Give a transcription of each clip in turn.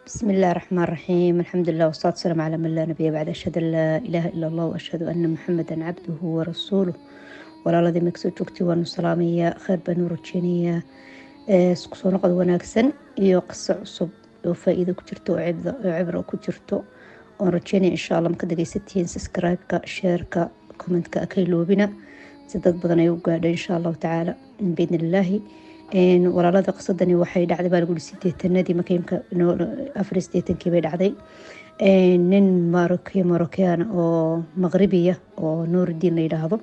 بسم الله الرحمن الرحيم. الحمد لله والصلاة والسلام على من لا نبي بعد. أشهد أن لا إله إلا الله وأشهد أن محمدا عبده ورسوله. ولا الذي مكسو جوكتي ونسلامية خير بنور الجينية سكسو نقد وناكسن يقص عصب وفائدة كترتو عبرة كترتو ونرجيني إن شاء الله مكدقي 60 سبسكرايبك شيرك كومنتك أكيلو بنا سدد بدنا يوقع إن شاء الله تعالى بإذن الله. walaalada qisadani waxay dhacday baa lagu sideetanadii makiimka afar sideetankii bay dhacday. nin marokiyaan oo maqribiya oo nuuridiin la yidhaahdo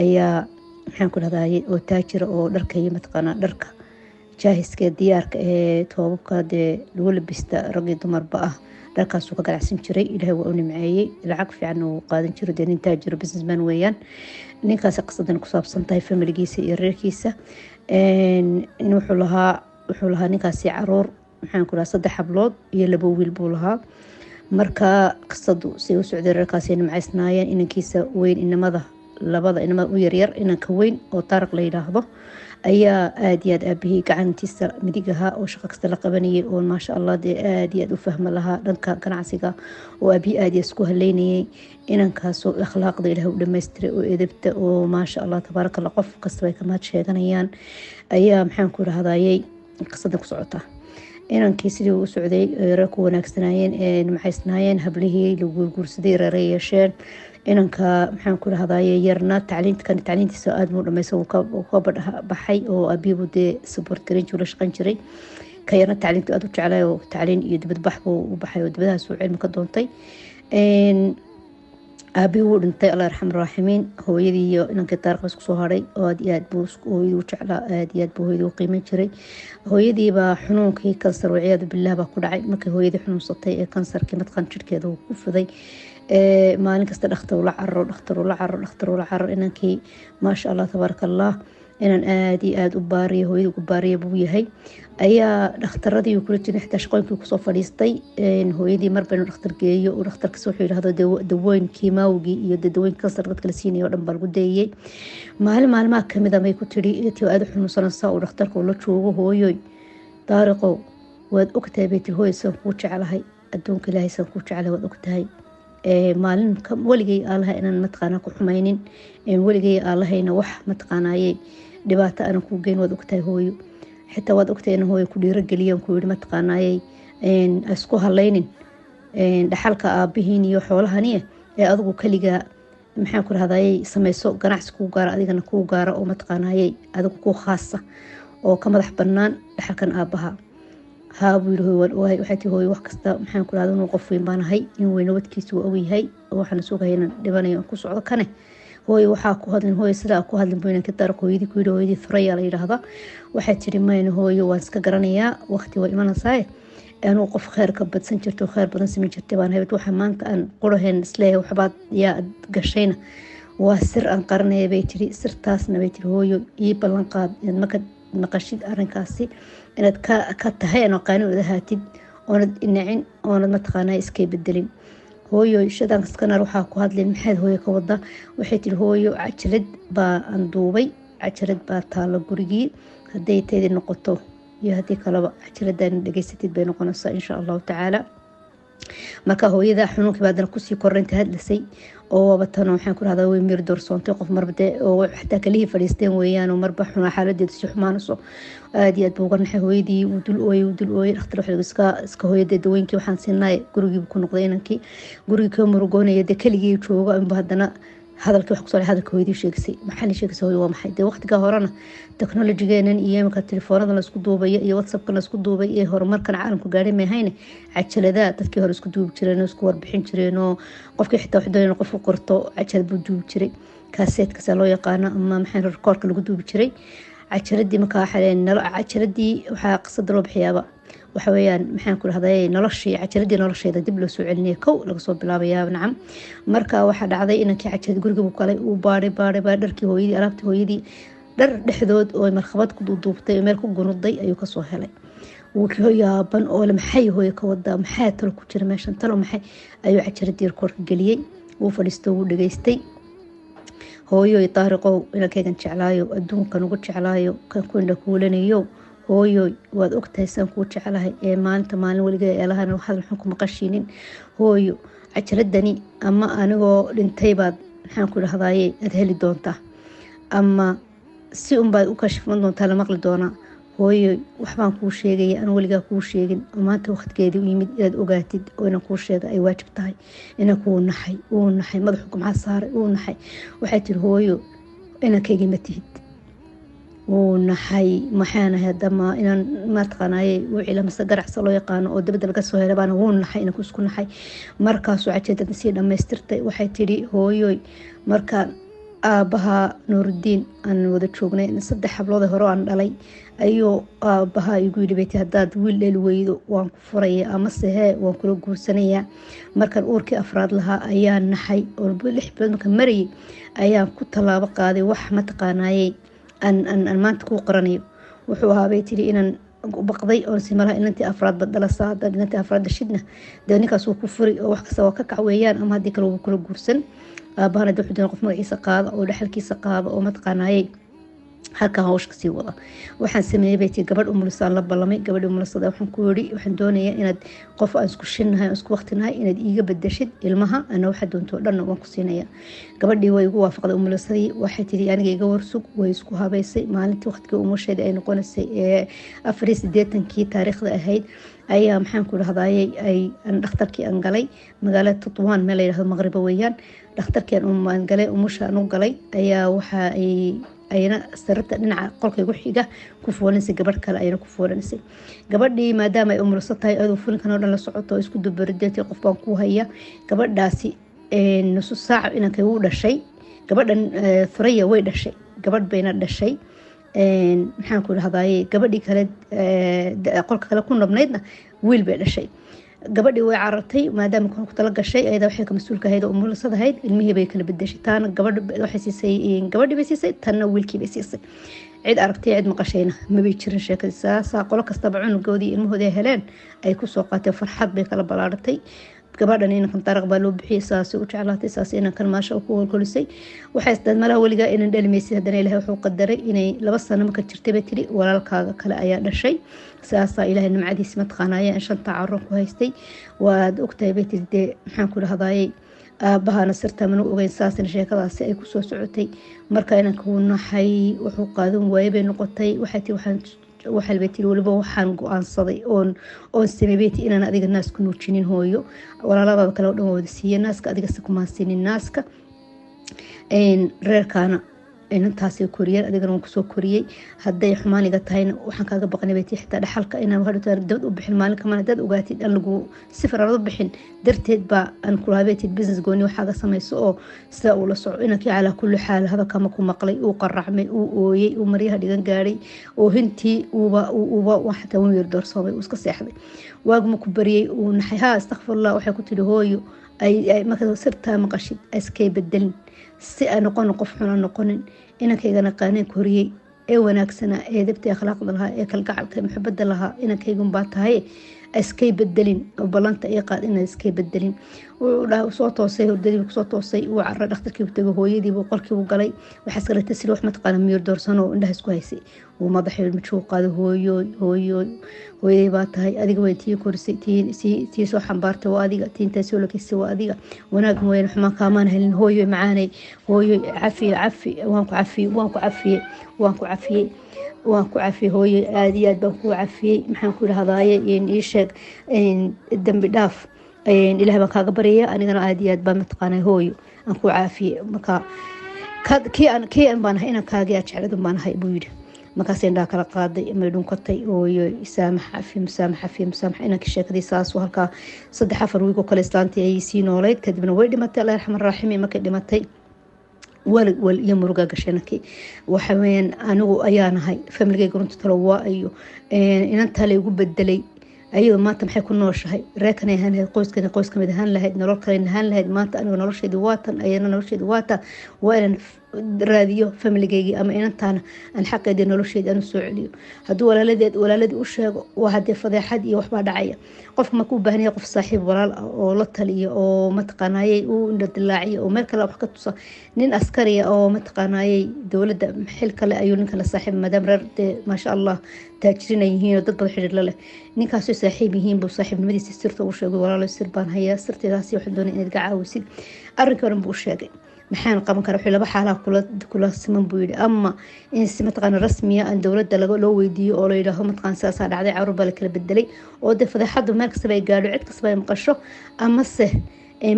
ayaa maxaan ku dhahdaye oo taajira oo dharka iyo mataqaanaa dharka jaahiska diyaarka ee toobabka dee lagu labista rag iyo dumarba ah dharkaasuu ka ganacsan jiray. ilaahay waa u nimceeyey, lacag fiican uu qaadan jiro, dee nin taajiro businessman weeyaan. ninkaas qisadan ku saabsan tahay familigiisa iyo reerkiisa. wuxuu lahaa ninkaasi caruur maxaan ku dhahaa 3 hablood iyo 2 wiil buu lahaa. marka qisadu si u socday reerkaasi nimcaysnaayeen. inankiisa weyn inamada labada inamada u yaryar inanka weyn oo Taariq la yiraahdo ayaa aad iyo aad aabihii gacantiisa midig ahaa oo shaqo kasta la qabanayay oo maasha Allah dee aad iyo aad u fahma lahaa dhanka ganacsiga oo aabihii aad iyo isku haleynayay. inankaasoo akhlaaqda Ilaahay u dhameystiray oo edebta oo maasha Allah tabaaraka Allah qof kasta way ka mahad sheeganayaan ayaa maxaan ku rahdayay qisada ku socota. inankii sidii uu socday reer ku wanaagsanaayeen nimcaysnaayeen hablihii lagu guursaday reeray yeesheen. inanka maxaan ku rahdayay yarna tacliintiisa aad muu dhameysan uu ka baxay oo abiibu dee support garin jiray shaqan jiray. ka yarna tacliintu aad u jeclay oo tacliin iyo dibad bax buu u baxay oo dibadahaas uu cilmi ka doontay. aabihii wuu dhintay Allah yarxamur raaximiin. hooyadii iyo inankii Taariq isku soo haray oo aad iyo aad buu hooyadii u jeclaa, aad iyo aad buu hooyadii u qiimeyn jiray. hooyadii baa xanuunkii kansar wiciyaadu billaah baa ku dhacay. markii hooyadii xanuunsatay ee kansarkii matqan jirkeeda uu ku fiday maalin kasta dhakhtar ula carro inankii maasha Allah tabaaraka Allah inaan aad iyo aad u baariyo hooyadii ugu baariyo buu yahay. ayaa dhakhtaradii kula jiray xitaa shaqooyinkii kusoo fadhiistay. hooyadii marba inuu dhakhtar geeyo oo dhakhtarkiisa wuxuu yidhaahdo dawooyin kiimawgii iyo dawooyin kansar dadka la siinayo oo dhan baa lagu deeyey. maalmaha kamid a may ku tiri tii aad u xanuunsanaysaa oo dhakhtarka uu la joogo hooyoy Taariqow waad ogtahay bay tiri hooyo saan kuu jeclahay adduunka ilaahay saan kuu jeclahay waad ogtahay. maalin waligay aalaha inaan mataqaanaa ku xumaynin waligay aalahayna wax mataqaanaayay dhibaato aanan ku geyn waad ogtahay hooyo. xitaa waad ogtahay inaan hooyo ku dhiirageliyan ku yidhi mataqaanaayay isku halaynin dhaxalka aabihiin iyo xoolahani ee adigu kaligaa maxaan ku rahdayay samayso ganacsi kuu gaara adigana kuu gaara oo mataqaanaayay adigu kuu khaasa oo ka madax bannaan dhaxalkan aabaha. haa buu yidhi hooyo waxay tii hooyo wax kasta maxaan ku rahdaa inuu qof weyn baan ahay in weyn wadkiisu waa ogyahay oo waxaan sugahay inaan dhibanayo aan ku socdo kane hooyo waxaa ku hadlin hooyo sidaa ku hadlin buu inanka Taariq hooyadii ku yidhi hooyadii Furaya la yidhaahda waxay tiri mayna hooyo waan iska garanayaa waqti waa imanaysaa anuu qof khayr ka badsan jirto khayr badan sameyn jirtay baan hayb waxa maanta aan qurahen isleeyahay waxbaad yaa gashayna waa sir aan qaranay bay tiri. sirtaasna bay tiri hooyo ii ballan qaad in marka naqashid arrinkaasi inaad ka tahay aan qaani wada haatid oonad inacin oonad mataqaanaa iska bedelin. hooyo shadan iskanar waxaa ku hadlay maxaad hooyo ka wada waxay tiri hooyo cajalad baa aan duubay cajalad baa taalo gurigii haday teedi noqoto iyo hadii kaleba cajaladan dhageysatid bay noqonaysaa insha Allah taala. marka hooyada xanuunkii baadna ku sii koreentay hadlasay oo wabatana waxaan ku rahdaa way mir doorsoontay qof marba oo xataa kaliya fadhiisteen weeyaan oo marba xuna xaaladeedu si xumaanayso aad iyo aad buu qarnaxay. hooyadii uu dul ooyay dhakhtar waxa iska hooyada dawooyinkii waxaan siinay gurigii ku noqday inankii gurigii ka murugoonaya de kaligii jooga in hadana hadalkii wax ku soo hadalka hooyadii sheegsay maxaa la sheegsay hooyo waa maxay de waqtiga horena technology-geenan iyo imka telefoonada la isku duubay iyo WhatsApp-ka la isku duubay ee horumarkan caalamku gaaray ma hayne cajalada dadkii hore isku duubi jireen oo isku warbixin jireen oo qofkii xitaa wax doonay qof u qorto cajalad buu duubi jiray kaaseedka loo yaqaan ama maxay rekoorka lagu duubi jiray. cajaladii markaa cajaladii waxaa qisada loo bixiyaaba waxa weeyaan maxaan ku rahday nolosheeda dib loo soo celinay kow laga soo bilaabayaa nacam. marka waxa dhacday inankii cajalad guriga uu kale uu baaray dharkii hooyadii alaabtii hooyadii dhar dhexdood oo marxabad ku duubtay meel ku gunuday ayuu ka soo helay. wuu ka yaaban oo maxay hooyo ka wada maxay talo ku jira meeshan talo maxay ayuu cajaladii rekoorka galiyay. wuu fadhiistay wuu dhageystay hooyo Taariqow inankaygan jeclaayo adduunkan ugu jeclaayo kan ku indha kuulanayo hooyoy waad ogtahay saan kuu jecelahay ee maanta maalin weliga eelahana waxaad maxaan ku maqashiinin hooyo cajaladani ama anigoo dhintay baad maxaan ku dhahdaye aad heli doontaa ama si unbaad u kashifman doontaa la maqli doonaa hooyoy waxbaan kuu sheegaya aan weligaa kuu sheegin oo maanta waqtigeedii u yimid inaad ogaatid oo inaan kuu sheega ay waajib tahay inaan kuu naxay uu naxay madaxu gumcaa saaray uu naxay waxay tiri hooyo inankaygi ma tihid uu naxay maxaan ahay dama inaan mataqaanaye wicila mase garacsa loo yaqaano oo dabada laga soo helay baana wuu naxay inaan isku naxay markaasuu cajeedada sii dhammaystirtay waxay tiri hooyoy markaan aabaha Nuurudiin aan wada joognay 3 hablood hore aan dhalay ayuu aabaha igu yiri beeti hadaad wiil dhali weydo waan ku furaya ama sahe waan kula guursanaya markaan uurkii afraad lahaa ayaan naxay oo 6 bilood markaan mariyay ayaan ku talaabo qaaday wax ma taqaanaayay aan maanta ku qoranayo wuxuu ahaa bay tiri inaan baqday oo simalaha inantii afraad badalasa dad inantii afraad shidna ninkaas uu ku furi oo wax kasta ka kacweeyaan ama hadii kale uu kula guursan aabahana wuxuu doonay qof magaciisa qaada oo dhaxalkiisa qaada oo mataqaanaayay halka hawsh ka sii wada waxaan sameeyay beeti gabadh umulisaan la ballamay gabadh umulisada waxaan ku yiri waxaan doonayaa inaad qof aan isku shinahay isku waqtinahay inaad iiga bedeshid ilmaha ana waxa doonto dhan waan ku siinaya gabadhii way igu waafaqday umulisadii waxay tiri aniga iga warsug way isku habeysay maalintii waqtiga umusheeda ay noqonaysay 84kii taariikhda ahayd ayaa maxaan ku dhahdaayay ay dhakhtarkii aan galay magaalada Tutwaan meel ay yiraahdo Maghrib weeyaan dhakhtarkii aan galay umusha aan galay ayaa waxa ayna sarta dhinaca qolka igu xiga ku foolanay gabadh kale ayna ku foolanay gabadhii maadaama ay umurso tahay aad u fulinkan oo dhan la socoto isku dubardeetay qof baan ku haya gabadhaasi nus saac inankay u dhashay gabadhan Furaya way dhashay gabadh bayna dhashay maxaan ku dhahdaayay gabadhii kale qolka kale ku nabnaydna wiil bay dhashay gabadhii way carartay maadaama ku tala gashay ayada waxay ka mas'uulka ahayd oo umulisada ahayd ilmihii bay kala bedeshay taana gabadh waxay siisay gabadhii bay siisay tanna wiilkii bay siisay cid aragtay cid maqashayna ma bay jirin sheekadiisa qolo kastaba cunugoodii ilmahoodii heleen ay ku soo qaatay farxad bay kala balaaratay gabadhan inaan taraq baa loo bixiyay saasi u jeclaatay saasi inaan kan maasha ku howlgelisay waxay isdad malaha waliga inaan dhalmeysay hadana Ilaahay wuxuu qadaray inay 2 sano marka jirtay bay tiri walaalkaaga kale ayaa dhashay saasa Ilaahay nimcadiisa ma taqaanaya in shanta carruur ku haystay waad ogtahay bay tiri maxaan ku dhahdaayay aabahana sirta mana ogeyn saasina sheekadaasi ay ku soo socotay marka inaan ku naxay wuxuu qaadan waayay bay noqotay waxay beetiri waliba waxaan go'aansaday oo sameeyay inaan adiga naas ku nuujinin hooyo walaalada kale oo dhan wada siiyay naaska adiga si kuma siinin naaska reerkana intaasii koriyay adigana ku soo koriyay haday xumaaniga tahayna waxaan kaaga baqanay beeti xitaa dhaxalka inaan wax dad u bixin maalin kama dad ogaatid aan lagu sifrado bixin darteed ba aan ku laabeetid business gooni waxa ka sameeyso oo sida uu la soco inakii ala kulli xaal hada kama ku maqlay uu qarracmay uu ooyay uu mariyaha dhigan gaaray oo hintii uuba waxa uu yir doorsoomay iska seexday waagma ku bariyay uu naxay astaghfirullah waxay ku tiri hooyo ay markaa sirta maqashid iskay bedelin si aan qof xun noqonin inankayga qaanin koriyay ee wanaagsana ee dabta akhlaaqda laha ee kalgacalka muxibada laha inankaygu baa tahay iskay bedelin oo balanta ay qaad in iskay bedelin oo soo toosay hurdadii ku soo toosay uu carra dhakhtarkii u tagay hooyadii buu qolkii u galay waxa iska la tasiri wax ma taqaan miyir doorsano indhaha isku haysay uu madaxay majuu qaado hooyadii baa tahay adiga way tii korsay tii soo xambaartay waa adiga tiinta soo lakisay waa adiga wanaag mooyeen xuma kaamaan helin hooyo macaanay hooyo cafi waan ku cafiyay hooyo aad iyo aad baan ku cafiyay maxaan ku dhahdaayay ii sheeg dambi dhaaf ilaahay baan kaaga baraya anigana aad iyo aad baan mataqaanay hooyo aan ku cafiyay marka kii aan baan ahay inaan kaaga jeclad baan ahay buu yiri markaas indha kala qaaday ma dhunkatay hooyo saamax inaan sheekadii saas halka 3-4 wiigo kale islaantii ay sii nooleed kadibna way dhimatay Allah yarxamar raahimi markay dhimatay wal iyo muruga gashanaki waxa weyn anigu ayaan ahay familkayga runta talo waa ayo inanta la igu bedelay ayuu maanta maxay ku nooshahay reekanay ahaan lahayd qoys kamid ahaan lahayd nolol kale ahaan lahayd maanta anigu nolosheedu waatan ayana nolosheedu waata waan raadiyo familigeygii ama inantaana aan xaqeedii nolosheeda aan usoo celiyo hadduu walaaladii u sheego waa hadee fadeexad iyo waxbaa dhacaya qofka markuu u baahan yahay qof saaxiib walaal ah oo la taliyo oo mataqaanayay uu indhadilaaciyo oo meel kale wax ka tusa nin askariya oo mataqaanayay dowladda xil kale ayuu ninkan la saaxiib maadaama reer dee maasha allah taajirina yihiin oo dad badan xidhiir la leh ninkaasoo saaxiib yihiin buu saaxiibnimadiisa sirta u sheegay walaalo sir baan hayaa sirteedaasi waxaan doonay inaad iga caawisid arrinkii oran buu u sheegay maxaan qaban karaa wixii laba xaalaha kula siman buu yidhi ama in si mataqaana rasmiya aan dowladda loo weydiiyo oo la yidhaaho mataqaana sidaasaa dhacday caruur baa la kala bedelay oo dee fadeexadu meel kastaba ay gaadho cid kastaba ay maqasho amase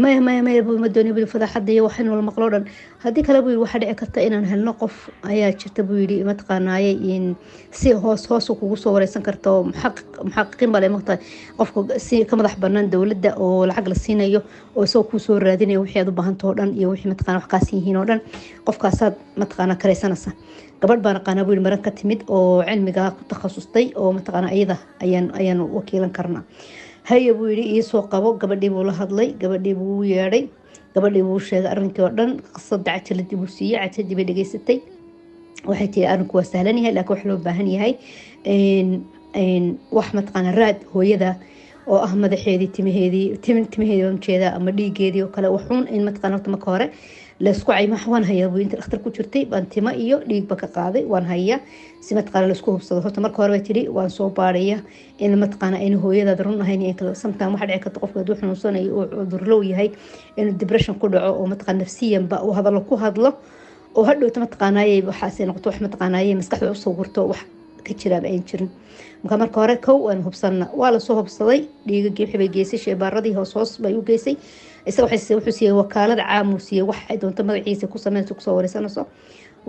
maya buu ma doonay buu fadeexada iyo waxaan wala maqlo dhan haddii kale buu yidhi waxaa dhici karta inaan helno qof ayaa jirta buu yidhi mataqaanaaye in si hoos kugu soo wareysan karta oo muxaqiqiin baa maqtahay qofka si ka madax banaan dowladda oo lacag la siinayo oo isagoo kuu soo raadinayo wixii aad u baahantao dhan iyo wixii mataqaana wax kaasi yihiin oo dhan qofkaasaad mataqaana karaysanaysa gabadh baan aqaanaa buu yidhi maran ka timid oo cilmigaa ku takhasustay oo mataqaana iyada ayaan wakiilan karnaa haya buu yidhi iisoo qabo gabadhii buu la hadlay gabadhii buu u yeedhay gabadhii buu sheegay arrinkii oo dhan qisada cajaladii buu siiyey cajaladii bay dhageysatay waxay tiri arrinku waa sahlan yahay laakiin wax loo baahan yahay wax mataqaana raad hooyada oo ah madaxeedii timaheedii ujeeda ama dhiigeedii oo kale waxuun in mataqaana horta marka hore laysku cayma waan hayaa buu inta dhakhtar ku jirtay baan timo iyo dhiigba ka qaaday waan hayaa si mataqaana laysku hubsado horta marka hore bay tiri waan soo baaraya in mataqaana ayna hooyadaada run ahayn in kale sometimes waxa dhici karta qofka hadduu xanuunsanayo uu cudurlow yahay inuu depression ku dhaco oo mataqaana nafsiyanba uu hadallo ku hadlo oo hadhowta mataqaanayay waxaasay noqoto wax mataqaanayay maskaxda usoo gurto wax ka jiraaba ayn jirin marka hore kow waan hubsanna waa lasoo hubsaday dhiigagii wixii bay geysay sheebaaradii hoos bay u geysay isaga wuxuu siiyey wakaalada caam uu siiyey wax ay doonto magaciisa ku sameynayso kusoo wareysanayso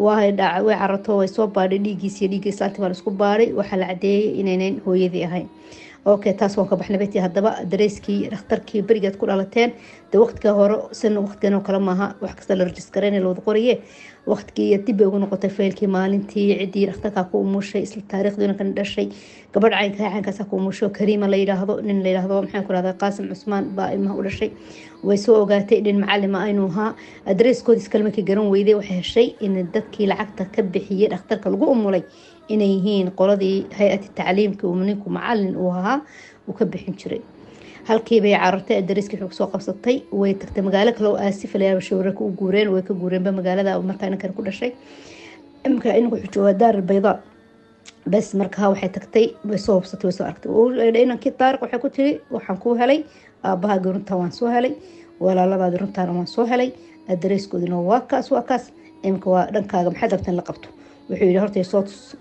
way carato way soo baadhay dhiiggiisa iyo dhiiggiisa laantii baa laisku baadhay waxaa la cadeeyey inaynan hooyadii ahayn okay taas waan ka baxnay betii haddaba dareyskii dhakhtarkii berigeed ku dhalateen dee waqtiga hore sina waqtigan oo kale maaha wax kasta la rajiskareyna lawada qoraye waqtigii dib bay ugu noqotay faylkii maalintii ciddii dhakhtarkaa ku umushay isla taariikhdii kan dhashay gabadh caynkaasa ku umusho kariima la yidhaahdo nin la yidhaahdo maxaan ku rahdaa qaasim cusmaan baa ilmaha u dhashay way soo ogaatay dhin macalima aynu ahaa adreeskoodii iskale markii garan weyday waxay heshay in dadkii lacagta ka bixiyey dhakhtarka lagu umulay inay yihiin qoladii hay-ati tacliimka ninku macalin uu ahaa uu ka bixin jiray halkii bay carartay adreeskii xog soo qabsatay way tagtay magaalo kale oo aasif la shawraka u guureen way ka guureenba magaalada markaa inankan ku dhashay imka inagu xujooga daar bayda bas markaa waxay tagtay way soo hubsatay way soo aragtay inankii taariq waxay ku tiri waxaan ku helay aabaha runta waan soo helay walaaladaadi runtaana waan soo helay adreeskoodina waa kaas imka waa dhankaaga maxay rabtaan la qabto wuxuu yidhi horta soo tus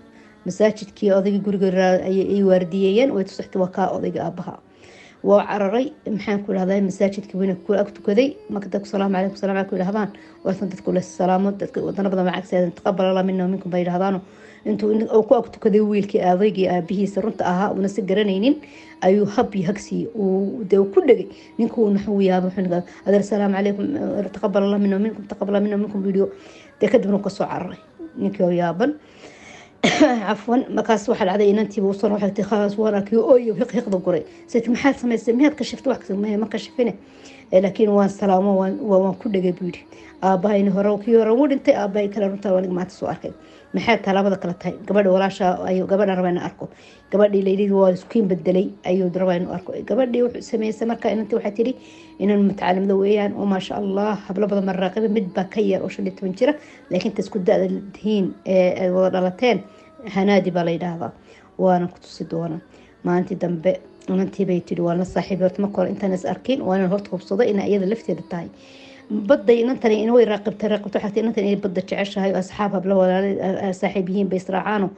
masaajidkii odaygii guriga ay waardiyeeyeen way tusaxtay waa kaa odayga aabaha waa cararay maxaan ku idhahdaa masaajidkii weyna ku ag tukaday marka dadku salaamu calaykum salaam calaykum yidhahdaan waasan dadku la salaamo dadka wadana badan macagseedan taqabal allah minna minkum bay yidhahdaano intuu ku ag tukaday wiilkii aabaygii aabihiisa runta ahaa una si garanaynin ayuu hab iyo hagsi dee ku dhegay ninkuu naxuu yaaba wuxuu adeer salaamu calaykum taqabal allah minna minkum taqabal allah minna minkum video dee kadibna ka soo cararay ninkii oo yaaban عفوا مكاس واحد عادي إنتي بوصل واحد خلاص وراك أوي ويقض قري سيت محل سميت مهد كشفت واحد ما كشفني لكن وان سلامة وان كل جبيري أباين هروكي ورود أنت أباي كلا رنتا وان ما تسوارك محل كلام هذا كلا تاي قبل ولا شا أيو قبل أربعين أركو قبل اللي يريد هو سكين بالدلي أيو دربين أركو قبل اللي سمي سمرك إن أنت وحتري إن المتعلم ذويان وما شاء الله حبل بدل مرة قبل مد بكير وش اللي تمنشره لكن تسكت ده الدهين وضلتين هنادي بالي هذا وانا كنت صدوانا ما انت دنب انت بيتي وانا صاحبي تمكر انت ناس اركين وانا هرت خبصده ان ايد لفتي دتاي بدي ان انت انه راقبت حتى ان انت بدك تعيشها اصحابها بلا ولا صاحبيين بيسرعانو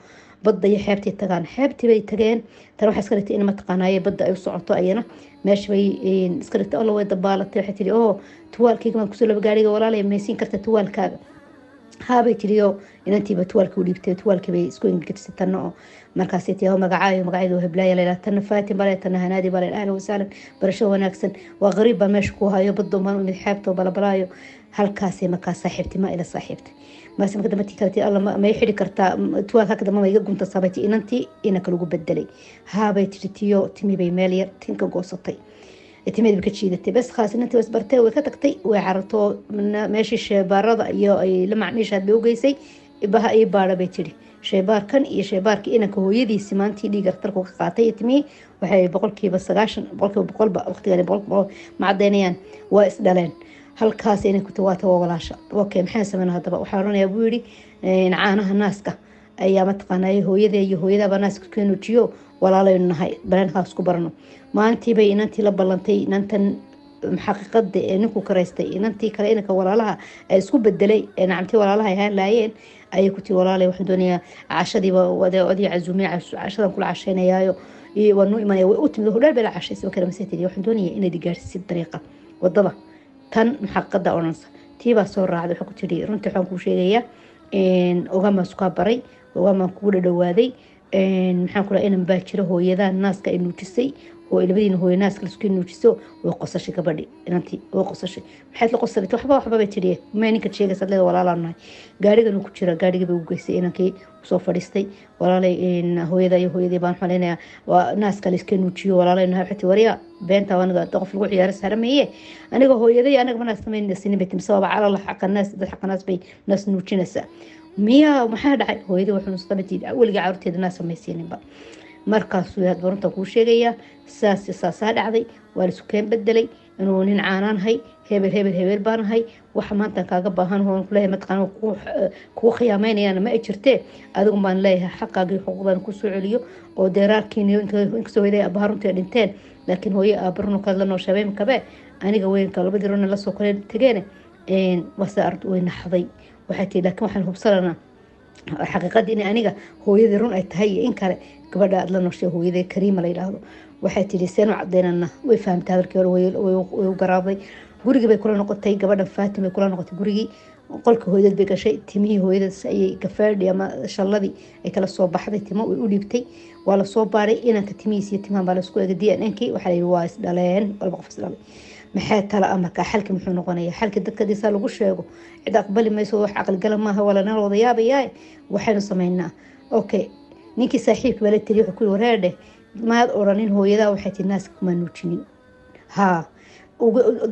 بدي حيبتي تغان حيبتي بي تغين تروح اسكرتي ان ما تقاناي بدا اي سوقتو اينا ماشي بي اسكرتي الله way dabaalatay waxay tiri oo tuwaalkayga ma ku soo laba gaariga walaalay meesin karta tuwaalkaaga haabay tiriyo inantiiba tuwaalka u dhiibtay tuwaalka bay isku ingiriisatana oo markaas tiyo magacayga heblaaya la tan Faatim bale tan Hanaadi bale ahlan wa sahlan barasho wanaagsan waa qariib meesh ku hayo baddo ma mid xeebto balbalaayo halkaas markaa saaxiibti ma ila saaxiibti maas marka damati kalti alla ma yixiri karta tuwaalka kada ma iga gunta sabati inantii ina kala ugu bedelay haabay tiriyo timi bay meel yar tinka goosatay timeed ka jiidatay bas khaasin intii wasbartay way ka tagtay way cararto meeshii sheebaarada iyo ay la macniishaad bay u geysay ibaha ii baadha bay tiri sheebaarkan iyo sheebaarkii inanka hooyadiisi maantii dhiig dhakhtarku ka qaatay timihii waxay 90% boqolba waqtigan ma cadeynayaan waa isdhaleen halkaas inay ku tawaata walaasha okay maxay sameeyaan hadaba waxa oranayaa buu yiri caanaha naaska ayaa mataqaanay hooyada iyo hooyada naaska ku nuujiyo walaalaynu nahay barankaas ku barano maalintii bay inantii la ballantay inantan xaqiiqada ee ninku karaystay inantii kale inanka walaalaha ay isku bedelay nacamtii walaalaha ay laayeen ayay ku tii walaalay waxaan doonayaa cashadiiba wadaadii casuumay cashadan kula casheynayaayo iyo wanu imanay way u timid hodheer bela casheysay kala maseetay waxaan doonayaa inay digaarsiid dariiqa wadada tan xaqiiqada oransa tiiba soo raacday waxa ku tiri runtii waxaan ku sheegayaa ogama isku baray ogama ku dhawaaday maxaan kula inaan baa jiro hooyada naaska ay nuujisay oo ilmadiina hooyo naaska la isku nuujiso oo qosashay gabadhi inantii oo qosashay maxay la qosabtay waxba bay tiri ma ninka sheegaysa leeyahay walaalanahay gaarigan ku jira gaariga bay u geysay inankii soo fadhiistay walaalay hooyada iyo hooyadii baan xaleynaya waa naaska la isku nuujiyo walaalayna waxay wariya beenta wanaga qof lagu ciyaar sarameeye aniga hooyaday anaga ma sameeyay sinibay timsaba cala la xaqanaas dad xaqanaas bay naas nuujinaysa miya maxaa dhacay hooyadii wuxuu nusqabatay waliga caruurteeda naas sameeyeenba markaas uu yaad barunta ku sheegaya saas dhacday waa la sukeen bedelay inuu nin caanaan hay hebel baan hay waxa maanta kaaga baahan hoon ku leeyahay matqaan ku khiyaameynayaan ma jirtee adigu baan leeyahay xaqaagii xuquuqdan ku soo celiyo oo deeraarkiin inka soo weeday abaarunta dhinteen laakiin hooyo abarno kala noo shabeem kabe aniga weynka labadii roona la soo kale tageene wasa ard way naxday waxay tii laakiin waxaan hubsanaa xaqiiqadii in aniga hooyadii run ay tahay in kale gabadha aad la nooshay hooyadii Kariima la yiraahdo waxay tiri seen cadeynana way fahamtay hadalkii hore way u garaabay guriga bay kula noqotay gabadha Faatima bay kula noqotay gurigii qolka hooyadii bay gashay timihii hooyadaas ayay gafaadhi ama shalladii ay kala soo baxday timo way u dhiibtay waa la soo baaray inanka timihiisa iyo timaha baa la isku eegay DNAnkii waxa la waa is dhaleen walba qof is dhalay maxay tala amarka xalki muxuu noqonayaa xalki dadka diisa lagu sheego cid aqbali mayso wax aqal gal maaha wala nal wadayaabaya waxaynu sameynaa okay ninkii saaxiibka wala tiri wuxuu ku wareerde maad oranin hooyada waxay tii naas kuma nuujinin ha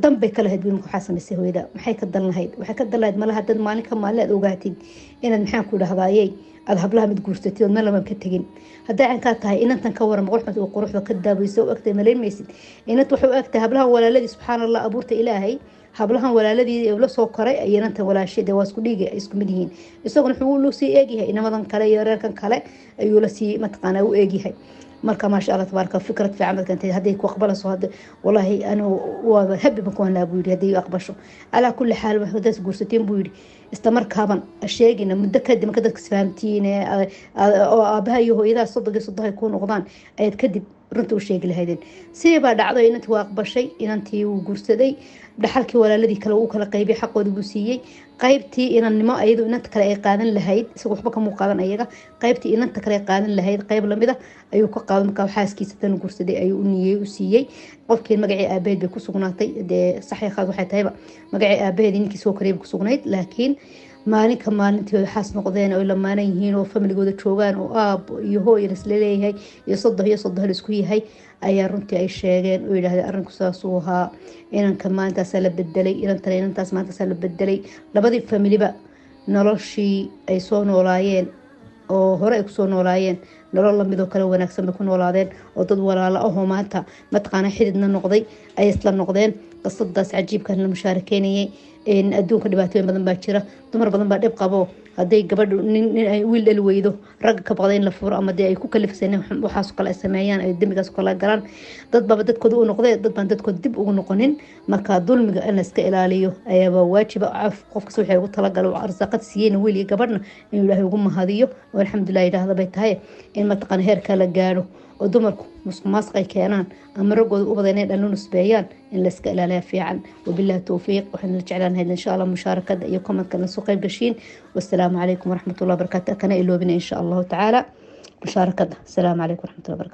dambe kala hadwin ku xasameysay hooyada maxay ka dan lahayd waxay ka dan lahayd malaha dad maalin ka maalin aad ogaatid inaad maxaan ku dhahdayay aad hablaha mid guursatay oo meel ka tagin hadaa aan ka tahay inantan ka waran quruxda oo quruxda ka daabayso oo agtay maleemaysid inad wuxuu agtay hablaha walaaladii subxaanallah abuurta ilaahay hablahan walaaladii la soo koray ayanta walaashada waa isku dhigay isku mid yihiin isagoo wuxuu loo sii eegyahay inamadan kale iyo reerkan kale ayuu la sii matqaana u eegyahay marka ma sha Allah tabaaraka fikrad fiican markay haday ku aqbalayso hada wallahi ana waa habbi ma ku hanaabu yiri haday aqbasho ala kulli xaal waxa daas guursateen buu yiri istamarkaaban sheegina muddo kadib marka dadka isfahamtiin oo aabaha iyo hooyada sodog ku noqdaan ayad kadib runta u sheegi lahaydeen sidee baa dhacday inantii waa aqbashay inantii uu guursaday dhaxalkii walaaladii kale uu kala qaybay xaqooda buu siiyay qaybtii inannimo ayadu inanta kale ay qaadan lahayd isagoo waxba ka muuqaadan ayaga qaybtii inanta kale ay qaadan lahayd qayb lamida ayuu ka qaadan markaa xaaskiisa tan guursaday ayuu u niyay u siiyay qofkii magacii aabeed bay ku sugnaatay saxiixaad waxay tahayba magacii aabeed ninkii soo kareeb ku sugnayd laakiin maalinka maalintii xaas noqdeen oo lamaanan yihiin oo familigooda joogaan oo aab iyo hooyo isla leeyahay iyo soddon la isku yahay ayaa runtii ay sheegeen oo yiraahdeen arrinku saas uu ahaa inanka maantaas la bedelay inantaas maantaas la bedelay labadii familiba noloshii ay soo noolaayeen oo hore ay ku soo noolaayeen nolol lamid oo kale wanaagsan ku noolaadeen oo dad walaalo ah maanta matqaana xididna noqday ay isla noqdeen qasadaas cajiibkan la mushaarakeynayay in adduunka dhibaatooyin badan baa jira dumar badan baa dhib qabo haday gabadhu nin ay wiil dhal weydo rag ka baqdeen la furo ama ay ku kalifseen waxaas kale sameeyaan ay dambigaas kala galaan dad baba dadkooda u noqday dad baan dadkooda dib ugu noqonin marka dulmiga in la iska ilaaliyo ayaa waajib ah qofka soo waxay ugu tala galo arsaaqad siiyeen wiil iyo gabadhna in Ilaahay ugu mahadiyo oo alxamdulillah ilaahda bay tahay in matqan heerka la gaaro oo dumarku musqay keenaan ama ragooda u badanay dhalin usbeeyaan in la iska ilaaliyo fiican wabillahi tawfiiq waxaan la jeclaan in sha Allah musharakada iyo comment kana soo qayb gashiin wassalaamu alaykum warahmatullahi wabarakatuh kana iloobina in sha Allah ta'ala musharakada assalamu alaykum warahmatullahi wabarakatuh